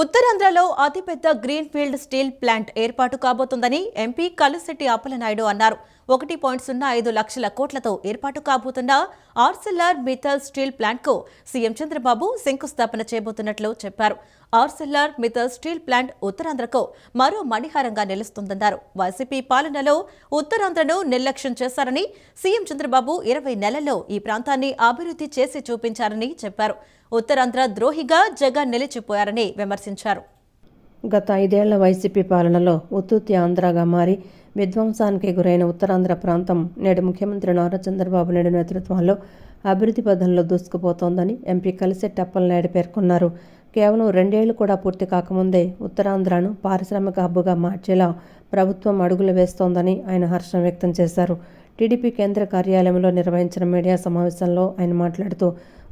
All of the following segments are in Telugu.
ఉత్తరాంధ్రలో అతిపెద్ద గ్రీన్ఫీల్డ్ స్టీల్ ప్లాంట్ ఏర్పాటు కాబోతుందని ఎంపీ కల్లుశెట్టి అప్పలనాయుడు అన్నారు. 1.05 లక్షల కోట్లతో ఏర్పాటు కాబోతున్న ఆర్సెల్ఆర్ మిత్తల్ స్టీల్ ప్లాంట్కు సీఎం చంద్రబాబు శంకుస్థాపన చేయబోతున్నట్లు చెప్పారు. ఆర్సెల్ఆర్ మిత్తల్ స్టీల్ ప్లాంట్ ఉత్తరాంధ్రకు మరో మణిహారంగా నిలుస్తుందన్నారు. వైసీపీ పాలనలో ఉత్తరాంధ్రను నిర్లక్ష్యం చేశారని, సీఎం చంద్రబాబు 20 నెలల్లో ఈ ప్రాంతాన్ని అభివృద్ధి చేసి చూపించారని చెప్పారు. ఉత్తరాంధ్ర ద్రోహిగా జగన్ నిలిచిపోయారని విమర్శించారు. గత 5 ఏళ్ల వైసీపీ పాలనలో ఉత్తూతి ఆంధ్రగా మారి విధ్వంసానికి గురైన ఉత్తరాంధ్ర ప్రాంతం నేడు ముఖ్యమంత్రి నారా చంద్రబాబు నాయుడు నేతృత్వంలో అభివృద్ధి పథంలో దూసుకుపోతోందని ఎంపీ కల్లుశెట్టి అప్పలనాయుడు పేర్కొన్నారు. కేవలం 2 ఏళ్లు కూడా పూర్తి కాకముందే ఉత్తరాంధ్రను పారిశ్రామిక హబ్బుగా మార్చేలా ప్రభుత్వం అడుగులు వేస్తోందని ఆయన హర్షం వ్యక్తం చేశారు. టీడీపీ కేంద్ర కార్యాలయంలో నిర్వహించిన మీడియా సమావేశంలో ఆయన మాట్లాడుతూ,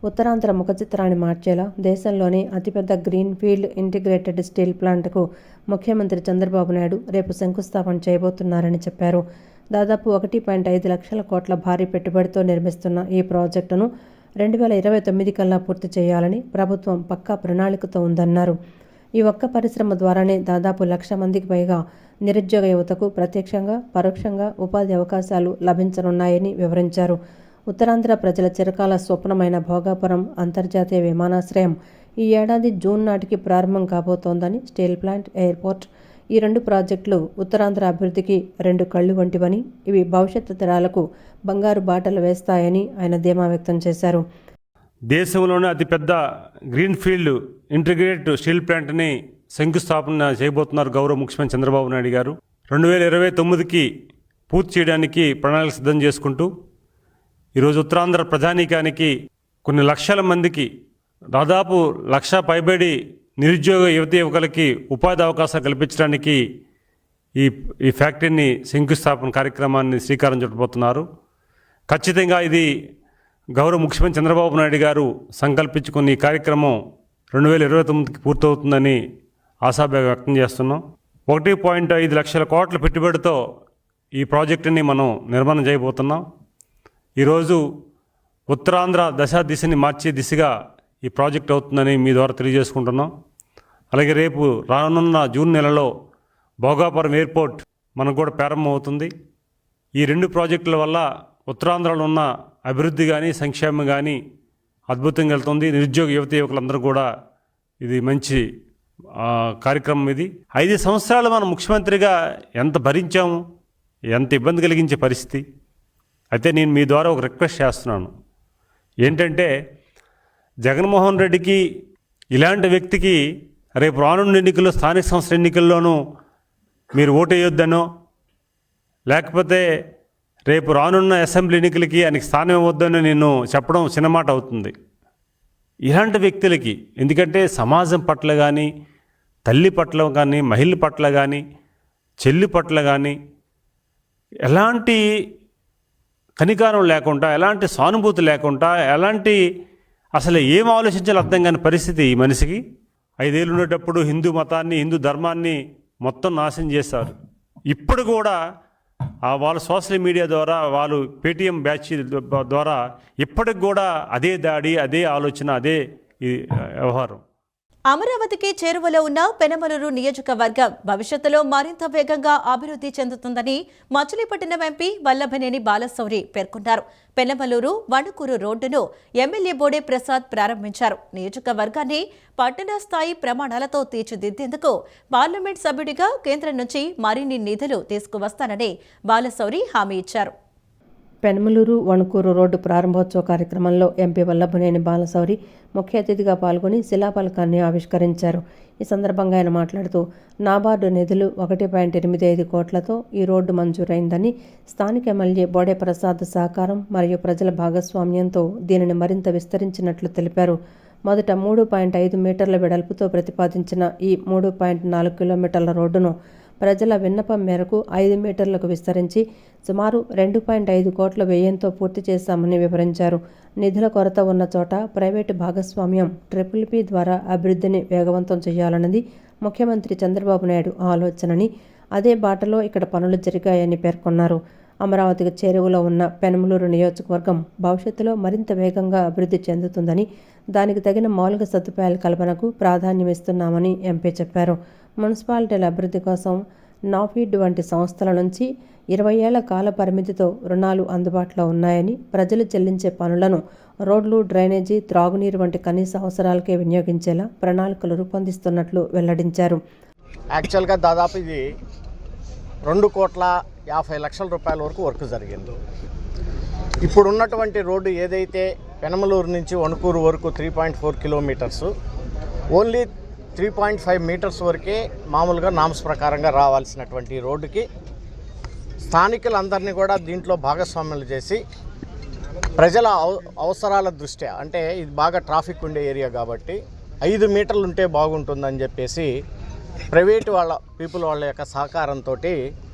ఉత్తరాంధ్ర ముఖ చిత్రాన్ని మార్చేలా దేశంలోని అతిపెద్ద గ్రీన్ఫీల్డ్ ఇంటిగ్రేటెడ్ స్టీల్ ప్లాంట్కు ముఖ్యమంత్రి చంద్రబాబు నాయుడు రేపు శంకుస్థాపన చేయబోతున్నారని చెప్పారు. దాదాపు 1.5 లక్షల కోట్ల భారీ పెట్టుబడితో నిర్మిస్తున్న ఈ ప్రాజెక్టును 2029 కల్లా పూర్తి చేయాలని ప్రభుత్వం పక్కా ప్రణాళికతో ఉందన్నారు. ఈ ఒక్క పరిశ్రమ ద్వారానే దాదాపు 1,00,000 మందికి పైగా నిరుద్యోగ యువతకు ప్రత్యక్షంగా పరోక్షంగా ఉపాధి అవకాశాలు లభించనున్నాయని వివరించారు. ఉత్తరాంధ్ర ప్రజల చిరకాల స్వప్నమైన భోగాపురం అంతర్జాతీయ విమానాశ్రయం ఈ ఏడాది జూన్ నాటికి ప్రారంభం కాబోతోందని, స్టీల్ ప్లాంట్, ఎయిర్పోర్ట్ ఈ 2 ప్రాజెక్టులు ఉత్తరాంధ్ర అభివృద్ధికి 2 కళ్లు వంటివని, ఇవి భవిష్యత్తు తరాలకు బంగారు బాటలు వేస్తాయని ఆయన ధీమా వ్యక్తం చేశారు. దేశంలోనే అతిపెద్ద గ్రీన్ఫీల్డ్ ఇంటిగ్రేటెడ్ స్టీల్ ప్లాంట్ని శంకుస్థాపన చేయబోతున్నారు గౌరవ ముఖ్యమంత్రి చంద్రబాబు నాయుడు గారు. 2029కి పూర్తి చేయడానికి ప్రణాళిక సిద్ధం చేసుకుంటూ ఈరోజు ఉత్తరాంధ్ర ప్రజానీకానికి కొన్ని లక్షల మందికి దాదాపు 1,00,000 పైబడి నిరుద్యోగ యువకులకి ఉపాధి అవకాశాలు కల్పించడానికి ఈ ఫ్యాక్టరీని శంకుస్థాపన కార్యక్రమాన్ని శ్రీకారం చుట్టబోతున్నారు. ఖచ్చితంగా ఇది గౌరవ ముఖ్యమంత్రి చంద్రబాబు నాయుడు గారు సంకల్పించుకున్న ఈ కార్యక్రమం 2029కి పూర్తవుతుందని ఆశాభావం వ్యక్తం చేస్తున్నాం. 1.5 లక్షల కోట్ల పెట్టుబడితో ఈ ప్రాజెక్టుని మనం నిర్మాణం చేయబోతున్నాం. ఈరోజు ఉత్తరాంధ్ర దిశని మార్చే దిశగా ఈ ప్రాజెక్ట్ అవుతుందని మీ ద్వారా తెలియజేసుకుంటున్నాం. అలాగే రేపు రానున్న జూన్ నెలలో భోగాపురం ఎయిర్పోర్ట్ మనకు కూడా ప్రారంభమవుతుంది. ఈ 2 ప్రాజెక్టుల వల్ల ఉత్తరాంధ్రలో ఉన్న అభివృద్ధి కానీ సంక్షేమం కానీ అద్భుతంగా వెళ్తుంది. నిరుద్యోగ యువకులందరూ కూడా ఇది మంచి కార్యక్రమం. ఇది 5 సంవత్సరాలు మనం ముఖ్యమంత్రిగా ఎంత భరించాము, ఎంత ఇబ్బంది కలిగించే పరిస్థితి. అయితే నేను మీ ద్వారా ఒక రిక్వెస్ట్ చేస్తున్నాను. ఏంటంటే, జగన్మోహన్ రెడ్డికి ఇలాంటి వ్యక్తికి రేపు రానున్న ఎన్నికల్లో, స్థానిక సంస్థల ఎన్నికల్లోనూ మీరు ఓటు వేయొద్దనో, లేకపోతే రేపు రానున్న అసెంబ్లీ ఎన్నికలకి ఆయనకి స్థానం ఇవ్వద్దనో నేను చెప్పడం చిన్నమాట అవుతుంది. ఇలాంటి వ్యక్తులకి, ఎందుకంటే సమాజం పట్ల కానీ, తల్లి పట్ల కానీ, మహిళ పట్ల కానీ, చెల్లి పట్ల కానీ ఎలాంటి కనికారం లేకుండా, ఎలాంటి సానుభూతి లేకుండా, ఎలాంటి అసలు ఏం ఆలోచించాలో అర్థం కాని పరిస్థితి ఈ మనిషికి. 5 ఏళ్ళు ఉండేటప్పుడు హిందూ మతాన్ని, హిందూ ధర్మాన్ని మొత్తం నాశనం చేశారు. ఇప్పుడు కూడా వాళ్ళ సోషల్ మీడియా ద్వారా, వాళ్ళు పేటీఎం బ్యాచ్ ద్వారా ఇప్పటికి కూడా అదే దాడి, అదే ఆలోచన, అదే ఈ వ్యవహారం. అమరావతికి చేరువలో ఉన్న పెనమలూరు నియోజకవర్గం భవిష్యత్తులో మరింత వేగంగా అభివృద్ధి చెందుతుందని మచిలీపట్నం ఎంపీ వల్లభనేని బాలశౌరి పేర్కొన్నారు. పెనమలూరు వణుకూరు రోడ్డును ఎమ్మెల్యే బోడే ప్రసాద్ ప్రారంభించారు. నియోజకవర్గాన్ని పట్టణ స్థాయి ప్రమాణాలతో తీర్చిదిద్దేందుకు పార్లమెంట్ సభ్యుడిగా కేంద్రం నుంచి మరిన్ని నిధులు తీసుకువస్తానని బాలశౌరి హామీ ఇచ్చారు. పెనమలూరు వణుకూరు రోడ్డు ప్రారంభోత్సవ కార్యక్రమంలో ఎంపీ వల్లభనేని బాలశౌరి ముఖ్య అతిథిగా పాల్గొని శిలాఫలకాన్ని ఆవిష్కరించారు. ఈ సందర్భంగా ఆయన మాట్లాడుతూ, నాబార్డు నిధులు 1.85 కోట్లతో ఈ రోడ్డు మంజూరైందని, స్థానిక ఎమ్మెల్యే బోడే ప్రసాద్ సహకారం మరియు ప్రజల భాగస్వామ్యంతో దీనిని మరింత విస్తరించినట్లు తెలిపారు. మొదట 3.5 మీటర్ల వెడల్పుతో ప్రతిపాదించిన ఈ 3.4 కిలోమీటర్ల రోడ్డును ప్రజల విన్నపం మేరకు 5 మీటర్లకు విస్తరించి సుమారు 2.5 కోట్ల వ్యయంతో పూర్తి చేశామని వివరించారు. నిధుల కొరత ఉన్న చోట ప్రైవేటు భాగస్వామ్యం PPP ద్వారా అభివృద్ధిని వేగవంతం చేయాలన్నది ముఖ్యమంత్రి చంద్రబాబు నాయుడు ఆలోచనని, అదే బాటలో ఇక్కడ పనులు జరిగాయని పేర్కొన్నారు. అమరావతికి చేరువలో ఉన్న పెనమలూరు నియోజకవర్గం భవిష్యత్తులో మరింత వేగంగా అభివృద్ధి చెందుతుందని, దానికి తగిన మౌలిక సదుపాయాల కల్పనకు ప్రాధాన్యమిస్తున్నామని ఎంపీ చెప్పారు. మున్సిపాలిటీల అభివృద్ధి కోసం నాఫీడ్ వంటి సంస్థల నుంచి 20 ఏళ్ల కాల పరిమితితో రుణాలు అందుబాటులో ఉన్నాయని, ప్రజలు చెల్లించే పనులను రోడ్లు, డ్రైనేజీ, త్రాగునీరు వంటి కనీస అవసరాలకే వినియోగించేలా ప్రణాళికలు రూపొందిస్తున్నట్లు వెల్లడించారు. యాక్చువల్గా దాదాపు ఇది 2,50,00,000 రూపాయల వరకు వర్క్ జరిగింది. ఇప్పుడు ఉన్నటువంటి రోడ్డు ఏదైతే పెనమలూరు నుంచి వణుకూరు వరకు 3.4 కిలోమీటర్స్, ఓన్లీ 3.5 మీటర్స్ వరకే మామూలుగా నామ్స్ ప్రకారంగా రావాల్సినటువంటి రోడ్డుకి స్థానికులందరినీ కూడా దీంట్లో భాగస్వామ్యాలు చేసి ప్రజల అవసరాల దృష్ట్యా, అంటే ఇది బాగా ట్రాఫిక్ ఉండే ఏరియా కాబట్టి 5 మీటర్లు ఉంటే బాగుంటుందని చెప్పేసి ప్రైవేటు పీపుల్ వాళ్ళ యొక్క సహకారంతో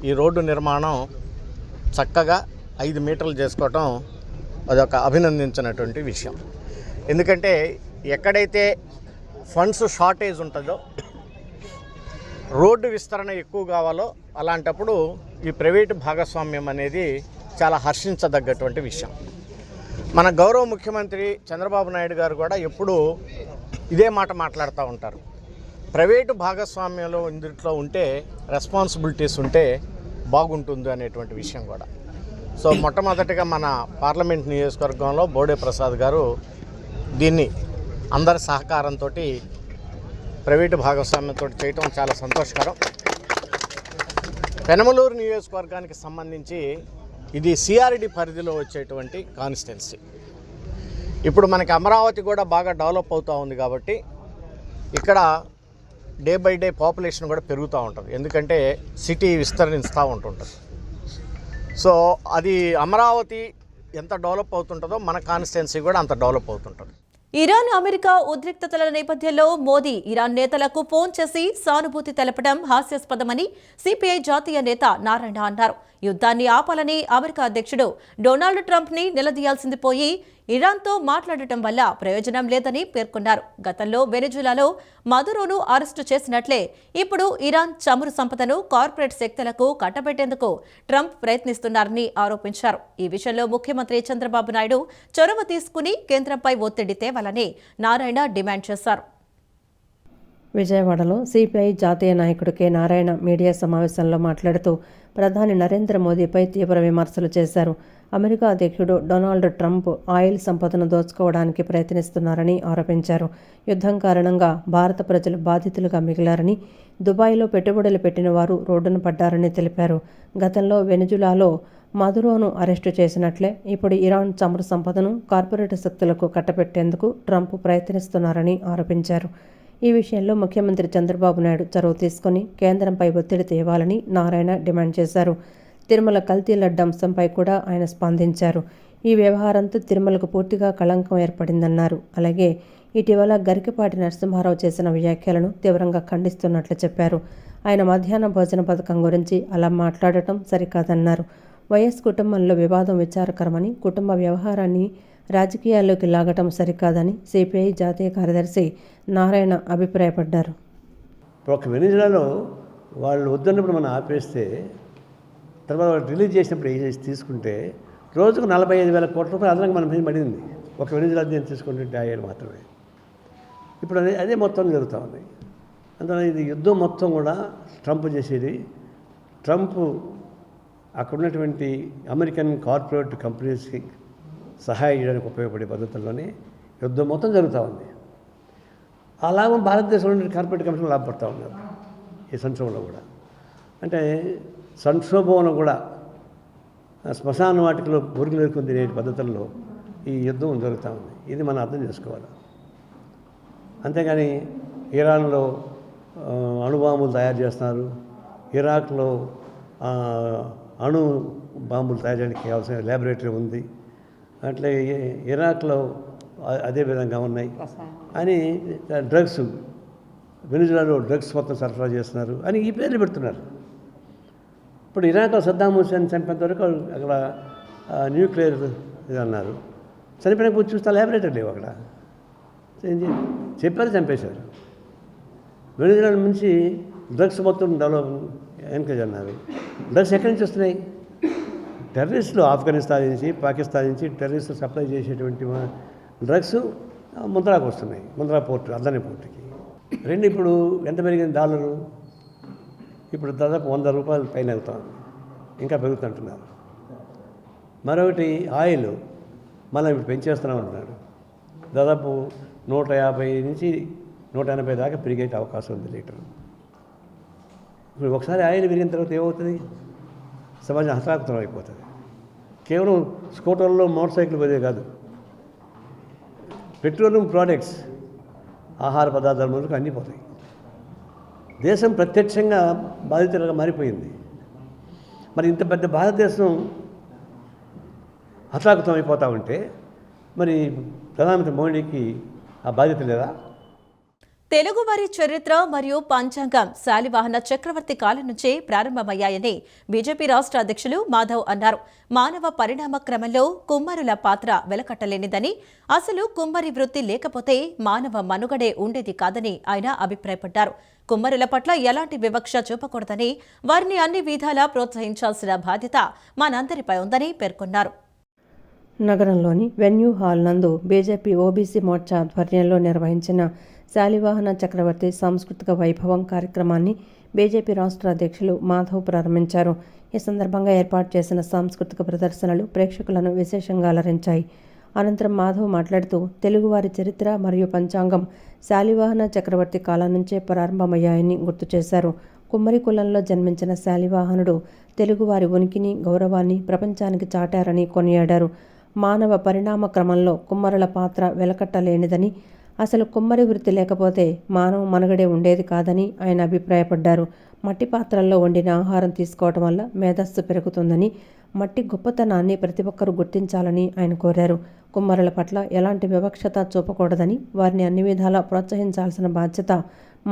ఈ రోడ్డు నిర్మాణం చక్కగా 5 మీటర్లు చేసుకోవటం అదొక అభినందించినటువంటి విషయం. ఎందుకంటే ఎక్కడైతే ఫండ్స్ షార్టేజ్ ఉంటుందో, రోడ్డు విస్తరణ ఎక్కువ కావాలో, అలాంటప్పుడు ఈ ప్రైవేటు భాగస్వామ్యం అనేది చాలా హర్షించదగ్గటువంటి విషయం. మన గౌరవ ముఖ్యమంత్రి చంద్రబాబు నాయుడు గారు కూడా ఎప్పుడూ ఇదే మాట మాట్లాడుతూ ఉంటారు. ప్రైవేటు భాగస్వామ్యంలో ఇందులో ఉంటే రెస్పాన్సిబిలిటీస్ ఉంటే బాగుంటుంది అనేటువంటి విషయం కూడా. సో మొట్టమొదటిగా మన పార్లమెంట్ నియోజకవర్గంలో బోడే ప్రసాద్ గారు దీన్ని అందరి సహకారంతో ప్రైవేటు భాగస్వామ్యంతో చేయటం చాలా సంతోషకరం. పెనమలూరు నియోజకవర్గానికి సంబంధించి ఇది సిఆర్డి పరిధిలో వచ్చేటువంటి కాన్స్టిట్యున్సీ. ఇప్పుడు మనకి అమరావతి కూడా బాగా డెవలప్ అవుతూ ఉంది కాబట్టి ఇక్కడ డే బై డే పాపులేషన్ కూడా పెరుగుతూ ఉంటుంది, ఎందుకంటే సిటీ విస్తరిస్తూ ఉంటుంటుంది. సో అది అమరావతి ఎంత డెవలప్ అవుతుంటుందో మన కాన్స్టిట్యున్సీ కూడా అంత డెవలప్ అవుతుంటుంది. ఇరాన్ అమెరికా ఉద్రిక్తతల నేపథ్యంలో మోదీ ఇరాన్ నేతలకు ఫోన్ చేసి సానుభూతి తెలపడం హాస్యాస్పదమని సిపిఐ జాతీయ నేత నారాయణ అన్నారు. యుద్ధాన్ని ఆపాలని అమెరికా అధ్యక్షుడు డొనాల్డ్ ట్రంప్ని నిలదీయాల్సింది పోయి ఇరాన్తో మాట్లాడటం వల్ల ప్రయోజనం లేదని పేర్కొన్నారు. గతంలో వెనిజులాలో మదురోను అరెస్టు చేసినట్లే ఇప్పుడు ఇరాన్ చమురు సంపదను కార్పొరేట్ శక్తులకు కట్టబెట్టేందుకు ట్రంప్ ప్రయత్నిస్తున్నారని ఆరోపించారు. ఈ విషయంలో ముఖ్యమంత్రి చంద్రబాబు నాయుడు చొరవ తీసుకుని కేంద్రంపై ఒత్తిడి తేవాలని నారాయణ డిమాండ్ చేశారు. విజయవాడలో సిపిఐ జాతీయ నాయకుడు కె నారాయణ మీడియా సమావేశంలో మాట్లాడుతూ ప్రధాని నరేంద్ర మోదీపై తీవ్ర విమర్శలు చేశారు. అమెరికా అధ్యక్షుడు డొనాల్డ్ ట్రంప్ ఆయిల్ సంపదను దోచుకోవడానికి ప్రయత్నిస్తున్నారని ఆరోపించారు. యుద్ధం కారణంగా భారత ప్రజలు బాధితులుగా మిగిలారని, దుబాయ్లో పెట్టుబడులు పెట్టిన వారు రోడ్డున పడ్డారని తెలిపారు. గతంలో వెనిజులాలో మదురోను అరెస్టు చేసినట్లే ఇప్పుడు ఇరాన్ చమురు సంపదను కార్పొరేట్ శక్తులకు కట్టబెట్టేందుకు ట్రంప్ ప్రయత్నిస్తున్నారని ఆరోపించారు. ఈ విషయంలో ముఖ్యమంత్రి చంద్రబాబు నాయుడు చొరవ తీసుకుని కేంద్రంపై ఒత్తిడి తేవాలని నారాయణ డిమాండ్ చేశారు. తిరుమల కల్తీ లడ్డు అంశంపై కూడా ఆయన స్పందించారు. ఈ వ్యవహారంతో తిరుమలకు పూర్తిగా కళంకం ఏర్పడిందన్నారు. అలాగే ఇటీవల గరికపాటి నరసింహారావు చేసిన వ్యాఖ్యలను తీవ్రంగా ఖండిస్తున్నట్లు చెప్పారు. ఆయన మధ్యాహ్న భోజన పథకం గురించి అలా మాట్లాడటం సరికాదన్నారు. వైఎస్ కుటుంబంలో వివాదం విచారకరమని, కుటుంబ వ్యవహారాన్ని రాజకీయాల్లోకి లాగటం సరికాదని సిపిఐ జాతీయ కార్యదర్శి నారాయణ అభిప్రాయపడ్డారు. ఒక వెనిజులాలో వాళ్ళు వద్దన్నప్పుడు మనం ఆపేస్తే, తర్వాత వాళ్ళు రిలీజ్ చేసినప్పుడు తీసుకుంటే రోజుకు 45,000 కోట్ల రూపాయలు అదనంగా మన మీద పడింది. ఒక వెనిజులా నేను తీసుకుంటే ఆయిల్ మాత్రమే. ఇప్పుడు అదే మొత్తం జరుగుతూ ఉంది. అందువల్ల ఇది యుద్ధం మొత్తం కూడా ట్రంప్ చేసేది. ట్రంప్ అక్కడ ఉన్నటువంటి అమెరికన్ కార్పొరేట్ కంపెనీస్కి సహాయం చేయడానికి ఉపయోగపడే పద్ధతుల్లోనే యుద్ధం మొత్తం జరుగుతూ ఉంది. ఆ లాభం భారతదేశంలో కార్పొరేట్ కంపెనీలు లాభపడుతూ ఉన్నారు ఈ సంక్షోభంలో కూడా. అంటే సంక్షోభంలో కూడా శ్మశాన వాటికలో బొరుగులు వేసుకుని తినే పద్ధతుల్లో ఈ యుద్ధం జరుగుతూ ఉంది. ఇది మనం అర్థం చేసుకోవాలి. అంతేగాని ఇరాన్లో అణుబాంబులు తయారు చేస్తున్నారు, ఇరాక్లో అణు బాంబులు తయారు చేయడానికి అవసరం ల్యాబొరేటరీ ఉంది, అట్లే ఇరాక్లో అదే విధంగా ఉన్నాయి అని, డ్రగ్స్ వెనిజులాలో డ్రగ్స్ మొత్తం సరఫరా చేస్తున్నారు అని ఈ పేర్లు పెడుతున్నారు. ఇప్పుడు ఇరాక్లో సద్దాం హుస్సేన్ చంపేంత వరకు అక్కడ న్యూక్లియర్ ఇది అన్నారు. చనిపోయినప్పుడు చూస్తే ల్యాబొరేటరీ లేవు అక్కడ. చెప్పారు, చంపేశారు. వెనిజులా నుంచి డ్రగ్స్ మొత్తం డెవలప్ ఎంకరేజ్ అన్నారు. డ్రగ్స్ ఎక్కడి నుంచి వస్తున్నాయి? టెర్రరిస్టులు ఆఫ్ఘనిస్తాన్ నుంచి, పాకిస్తాన్ నుంచి టెర్రరిస్టులు సప్లై చేసేటువంటి డ్రగ్స్ ముంద్రాకు వస్తున్నాయి, ముంద్రా పోర్టు, అద్దాని పోర్టుకి. రెండు ఇప్పుడు ఎంత పెరిగింది డాలరు? ఇప్పుడు దాదాపు 100 రూపాయలు పైన వెళ్తాను, ఇంకా పెరుగుతుంటున్నారు. మరొకటి ఆయిల్ మనం ఇప్పుడు పెంచేస్తున్నాం అంటున్నాడు. దాదాపు 150 నుంచి 180 దాకా పెరిగే అవకాశం ఉంది లీటర్. ఇప్పుడు ఒకసారి ఆయిల్ పెరిగిన తర్వాత ఏమవుతుంది? సమాజం హతాకుతం అయిపోతుంది. కేవలం స్కూటర్లో, మోటార్ సైకిల్ పోతే కాదు, పెట్రోలియం ప్రోడక్ట్స్, ఆహార పదార్థాల ముందుకు అన్నీ పోతాయి. దేశం ప్రత్యక్షంగా బాధితులుగా మారిపోయింది. మరి ఇంత పెద్ద భారతదేశం హతాకుతం అయిపోతూ ఉంటే మరి ప్రధానమంత్రి మోడీకి ఆ బాధ్యత లేదా? తెలుగువారి చరిత్ర మరియు పంచాంగం శాలివాహన చక్రవర్తి కాలం నుంచే ప్రారంభమయ్యాయని బీజేపీ రాష్ట్ర అధ్యక్షులు మాధవ్ అన్నారు. మానవ పరిణామ క్రమంలో కుమ్మరుల పాత్ర వెలకట్టలేనిదని, అసలు కుమ్మరి వృత్తి లేకపోతే మానవ మనుగడే ఉండేది కాదని ఆయన అభిప్రాయపడ్డారు. కుమ్మరుల పట్ల ఎలాంటి వివక్ష చూపకూడదని, వారిని అన్ని విధాలా ప్రోత్సహించాల్సిన బాధ్యత మనందరిపై ఉందని పేర్కొన్నారు. నగరంలోని వెన్యూ హాల్ నందు బీజేపీ ఓబీసీ మోర్చా ఆధ్వర్యంలో నిర్వహించిన శాలివాహన చక్రవర్తి సాంస్కృతిక వైభవం కార్యక్రమాన్ని బీజేపీ రాష్ట్ర అధ్యక్షులు మాధవ్ ప్రారంభించారు. ఈ సందర్భంగా ఏర్పాటు చేసిన సాంస్కృతిక ప్రదర్శనలు ప్రేక్షకులను విశేషంగా అలరించాయి. అనంతరం మాధవ్ మాట్లాడుతూ తెలుగువారి చరిత్ర మరియు పంచాంగం శాలివాహన చక్రవర్తి కాలం నుంచే ప్రారంభమయ్యాయని గుర్తు చేశారు. కుమ్మరి కులంలో జన్మించిన శాలివాహనుడు తెలుగువారి ఉనికిని, గౌరవాన్ని ప్రపంచానికి చాటారని కొనియాడారు. మానవ పరిణామ క్రమంలో కుమ్మరుల పాత్ర వెలకట్టలేనిదని, అసలు కుమ్మరి వృత్తి లేకపోతే మానవ మనుగడే ఉండేది కాదని ఆయన అభిప్రాయపడ్డారు. మట్టి పాత్రల్లో వండిన ఆహారం తీసుకోవటం వల్ల మేధస్సు పెరుగుతుందని, మట్టి గొప్పతనాన్ని ప్రతి ఒక్కరూ గుర్తించాలని ఆయన కోరారు. కుమ్మరుల పట్ల ఎలాంటి వివక్షత చూపకూడదని, వారిని అన్ని విధాలా ప్రోత్సహించాల్సిన బాధ్యత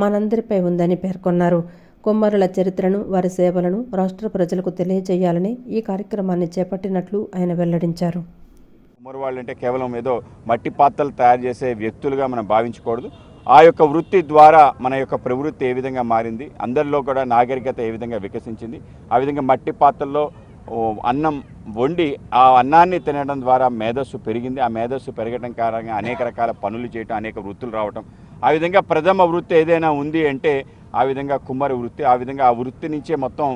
మనందరిపై ఉందని పేర్కొన్నారు. కుమ్మరుల చరిత్రను, వారి సేవలను రాష్ట్ర ప్రజలకు తెలియజేయాలని ఈ కార్యక్రమాన్ని చేపట్టినట్లు ఆయన వెల్లడించారు. కుమ్మరి వాళ్ళు అంటే కేవలం ఏదో మట్టి పాత్రలు తయారు చేసే వ్యక్తులుగా మనం భావించకూడదు. ఆ యొక్క వృత్తి ద్వారా మన యొక్క ప్రవృత్తి ఏ విధంగా మారింది, అందరిలో కూడా నాగరికత ఏ విధంగా వికసించింది, ఆ విధంగా మట్టి పాత్రల్లో అన్నం వండి ఆ అన్నాన్ని తినడం ద్వారా మేధస్సు పెరిగింది. ఆ మేధస్సు పెరగడం కారణంగా అనేక రకాల పనులు చేయటం, అనేక వృత్తులు రావటం, ఆ విధంగా ప్రథమ వృత్తి ఏదైనా ఉంది అంటే ఆ విధంగా కుమ్మరి వృత్తి. ఆ విధంగా ఆ వృత్తి నుంచే మొత్తం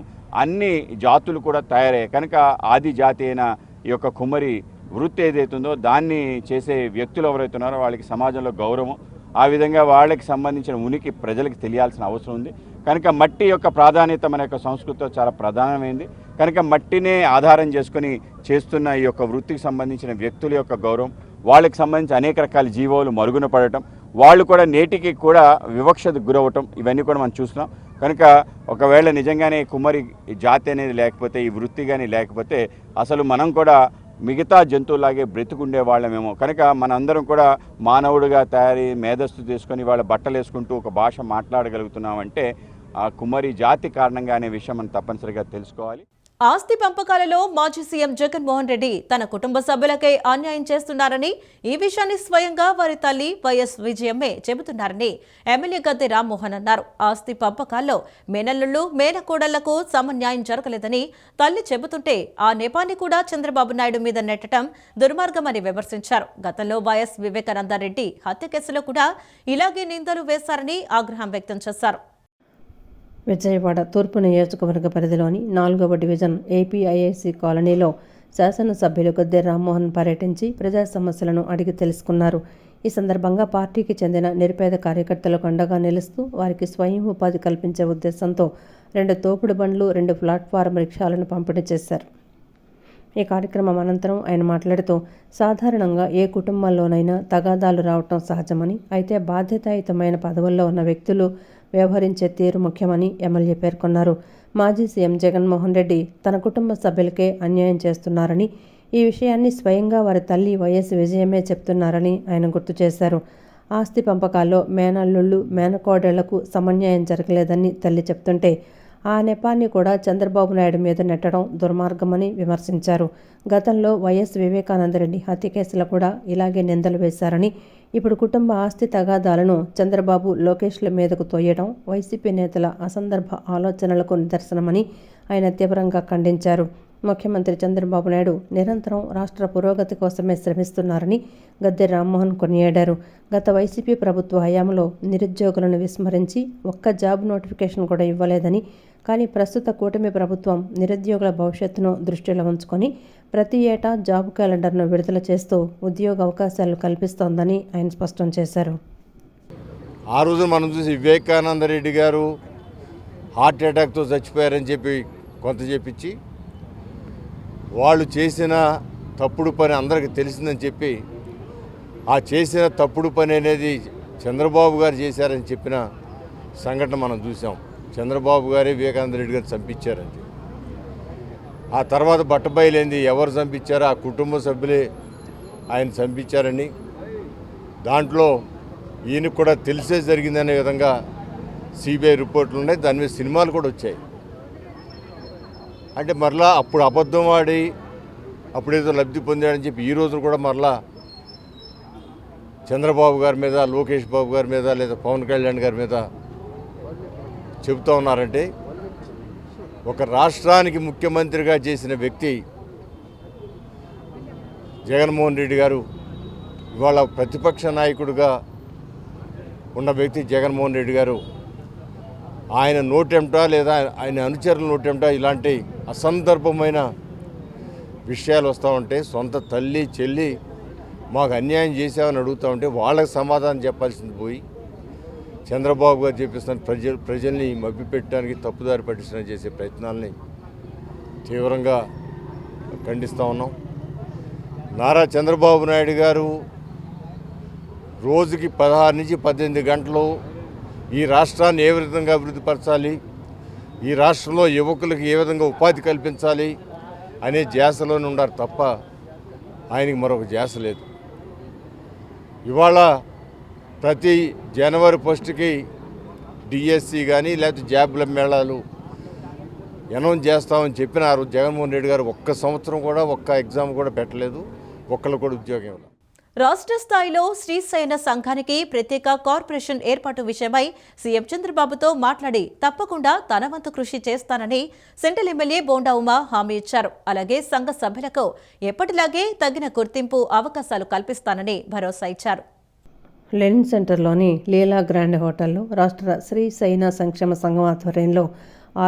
అన్ని జాతులు కూడా తయారయ్యాయి. కనుక ఆది జాతి అయిన ఈ యొక్క కుమ్మరి వృత్తి ఏదైతుందో దాన్ని చేసే వ్యక్తులు ఎవరైతే ఉన్నారో వాళ్ళకి సమాజంలో గౌరవం, ఆ విధంగా వాళ్ళకి సంబంధించిన ఉనికి ప్రజలకు తెలియాల్సిన అవసరం ఉంది. కనుక మట్టి యొక్క ప్రాధాన్యత మన యొక్క సంస్కృతిలో చాలా ప్రధానమైంది. కనుక మట్టినే ఆధారం చేసుకొని చేస్తున్న ఈ యొక్క వృత్తికి సంబంధించిన వ్యక్తుల యొక్క గౌరవం, వాళ్ళకి సంబంధించి అనేక రకాల జీవాలు మరుగున పడటం, వాళ్ళు కూడా నేటికి కూడా వివక్షతకు గురవటం, ఇవన్నీ కూడా మనం చూస్తున్నాం. కనుక ఒకవేళ నిజంగానే కుమ్మరి జాతి అనేది లేకపోతే, ఈ వృత్తి కానీ లేకపోతే అసలు మనం కూడా మిగతా జంతువులాగే బ్రతుకుండే వాళ్ళమేమో. కనుక మనందరం కూడా మానవుడిగా తయారీ మేధస్సు తీసుకొని వాళ్ళ బట్టలు వేసుకుంటూ ఒక భాష మాట్లాడగలుగుతున్నామంటే ఆ కుమ్మరి జాతి కారణంగా అనే విషయం మనం తప్పనిసరిగా తెలుసుకోవాలి. ఆస్తి పంపకాలలో మాజీ సీఎం జగన్మోహన్ రెడ్డి తన కుటుంబ సభ్యులకే అన్యాయం చేస్తున్నారని, ఈ విషయాన్ని స్వయంగా వారి తల్లి వైఎస్ విజయమ్మే చెబుతున్నారని ఎమ్మెల్యే గద్దె రామ్మోహన్ అన్నారు. ఆస్తి పంపకాల్లో మేనల్లుళ్ళు, మేనకోడళ్లకు సమన్యాయం జరగలేదని తల్లి చెబుతుంటే ఆ నెపాన్ని కూడా చంద్రబాబు నాయుడు మీద నెట్టడం దుర్మార్గమని విమర్శించారు. గతంలో వైఎస్ వివేకానందరెడ్డి హత్య కేసులో కూడా ఇలాగే నిందలు వేశారని ఆగ్రహం వ్యక్తం చేశారు. విజయవాడ తూర్పు నియోజకవర్గ పరిధిలోని 4వ డివిజన్ ఏపీఐఐసి కాలనీలో శాసనసభ్యులు గద్దె రామ్మోహన్ పర్యటించి ప్రజా సమస్యలను అడిగి తెలుసుకున్నారు. ఈ సందర్భంగా పార్టీకి చెందిన నిరుపేద కార్యకర్తలకు అండగా నిలుస్తూ వారికి స్వయం ఉపాధి కల్పించే ఉద్దేశంతో 2 తోపుడు బండ్లు, 2 ప్లాట్ఫారం రిక్షాలను పంపిణీ చేశారు. ఈ కార్యక్రమం అనంతరం ఆయన మాట్లాడుతూ, సాధారణంగా ఏ కుటుంబంలోనైనా తగాదాలు రావటం సహజమని, అయితే బాధ్యతాయుతమైన పదవుల్లో ఉన్న వ్యక్తులు వ్యవహరించే తీరు ముఖ్యమని ఎమ్మెల్యే పేర్కొన్నారు. మాజీ సీఎం జగన్మోహన్ రెడ్డి తన కుటుంబ సభ్యులకే అన్యాయం చేస్తున్నారని, ఈ విషయాన్ని స్వయంగా వారి తల్లి వైఎస్ విజయమే చెప్తున్నారని ఆయన గుర్తు చేశారు. ఆస్తి పంపకాల్లో మేనల్లుళ్ళు, మేనకోడళ్లకు సమన్యాయం జరగలేదని తల్లి చెప్తుంటే ఆ నెపాన్ని కూడా చంద్రబాబు నాయుడు మీద నెట్టడం దుర్మార్గమని విమర్శించారు. గతంలో వైఎస్ వివేకానందరెడ్డి హత్య కేసులో కూడా ఇలాగే నిందలు వేశారని, ఇప్పుడు కుటుంబ ఆస్తి తగాదాలను చంద్రబాబు, లోకేష్ల మీదకు తోయడం వైసీపీ నేతల అసందర్భ ఆలోచనలకు నిదర్శనమని ఆయన తీవ్రంగా ఖండించారు. ముఖ్యమంత్రి చంద్రబాబు నాయుడు నిరంతరం రాష్ట్ర పురోగతి కోసమే శ్రమిస్తున్నారని గద్దె రామ్మోహన్ కొనియాడారు. గత వైసీపీ ప్రభుత్వ హయాంలో నిరుద్యోగులను విస్మరించి ఒక్క జాబ్ నోటిఫికేషన్ కూడా ఇవ్వలేదని, కానీ ప్రస్తుత కూటమి ప్రభుత్వం నిరుద్యోగుల భవిష్యత్తును దృష్టిలో ఉంచుకొని ప్రతి ఏటా జాబ్ క్యాలెండర్ను విడుదల చేస్తూ ఉద్యోగ అవకాశాలు కల్పిస్తోందని ఆయన స్పష్టం చేశారు. ఆ రోజు మనం చూసి వివేకానంద రెడ్డి గారు హార్ట్ అటాక్తో చచ్చిపోయారని చెప్పి కొంత చెప్పించి వాళ్ళు చేసిన తప్పుడు పని అందరికీ తెలిసిందని చెప్పి ఆ చేసిన తప్పుడు పని అనేది చంద్రబాబు గారు చేశారని చెప్పిన సంఘటన మనం చూసాం. చంద్రబాబు గారే వివేకానంద రెడ్డి గారు చంపించారని. ఆ తర్వాత బట్టబయలైంది ఎవరు చంపించారో ఆ కుటుంబ సభ్యులే ఆయన చంపించారని, దాంట్లో ఈయనకు కూడా తెలిసే జరిగిందనే విధంగా సిబిఐ రిపోర్ట్లు ఉన్నాయి. దాని మీద సినిమాలు కూడా వచ్చాయి. అంటే మరలా అప్పుడు అబద్ధం ఆడి అప్పుడేదో లబ్ధి పొందాడని చెప్పి ఈ రోజు కూడా మరలా చంద్రబాబు గారి మీద, లోకేష్ బాబు గారి మీద, లేదా పవన్ కళ్యాణ్ గారి మీద చెబుతూ ఉన్నారంటే, ఒక రాష్ట్రానికి ముఖ్యమంత్రిగా చేసిన వ్యక్తి జగన్మోహన్ రెడ్డి గారు ఇవాళ ప్రతిపక్ష నాయకుడిగా ఉన్న వ్యక్తి జగన్మోహన్ రెడ్డి గారు ఆయన నోటెంట లేదా ఆయన అనుచరుల నోటెంట ఇలాంటి అసందర్భమైన విషయాలు వస్తూ ఉంటే, సొంత తల్లి చెల్లి మాకు అన్యాయం చేశామని అడుగుతూ ఉంటే వాళ్ళకి సమాధానం చెప్పాల్సింది పోయి చంద్రబాబు గారు చెప్పిస్తున్న ప్రజల్ని మభ్యపెట్టడానికి తప్పుదారి పట్టించడం చేసే ప్రయత్నాలని తీవ్రంగా ఖండిస్తూ ఉన్నాం. నారా చంద్రబాబు నాయుడు గారు రోజుకి 16 నుంచి 18 గంటలు ఈ రాష్ట్రాన్ని ఏ విధంగా అభివృద్ధిపరచాలి, ఈ రాష్ట్రంలో యువకులకు ఏ విధంగా ఉపాధి కల్పించాలి అనే ధ్యాసలోనే ఉన్నారు తప్ప ఆయనకి మరొక ధ్యాస లేదు. ఇవాళ ప్రతి జనవరి 1కి డిఎస్సి కానీ లేకపోతే జాబ్ల మేళాలు అనౌన్స్ చేస్తామని చెప్పిన ఆ రోజు జగన్మోహన్ రెడ్డి గారు ఒక్క సంవత్సరం కూడా ఒక్క ఎగ్జామ్ కూడా పెట్టలేదు, ఒక్కళ్ళు కూడా ఉద్యోగం ఇవ్వలేదు. రాష్ట్ర స్థాయిలో శ్రీశైన సంఘానికి ప్రత్యేక కార్పొరేషన్ ఏర్పాటు విషయమై సీఎం చంద్రబాబుతో మాట్లాడి తప్పకుండా తన వంతు కృషి చేస్తానని సెంట్రల్ ఎమ్మెల్యే బోండా ఉమా హామీ ఇచ్చారు. అలాగే సంఘ సభ్యులకు ఎప్పటిలాగే తగిన గుర్తింపు అవకాశాలు కల్పిస్తానని భరోసా ఇచ్చారు. లెనిన్ సెంటర్లోని లీలా గ్రాండ్ హోటల్లో రాష్ట్ర శ్రీశైన సంక్షేమ సంఘం ఆధ్వర్యంలో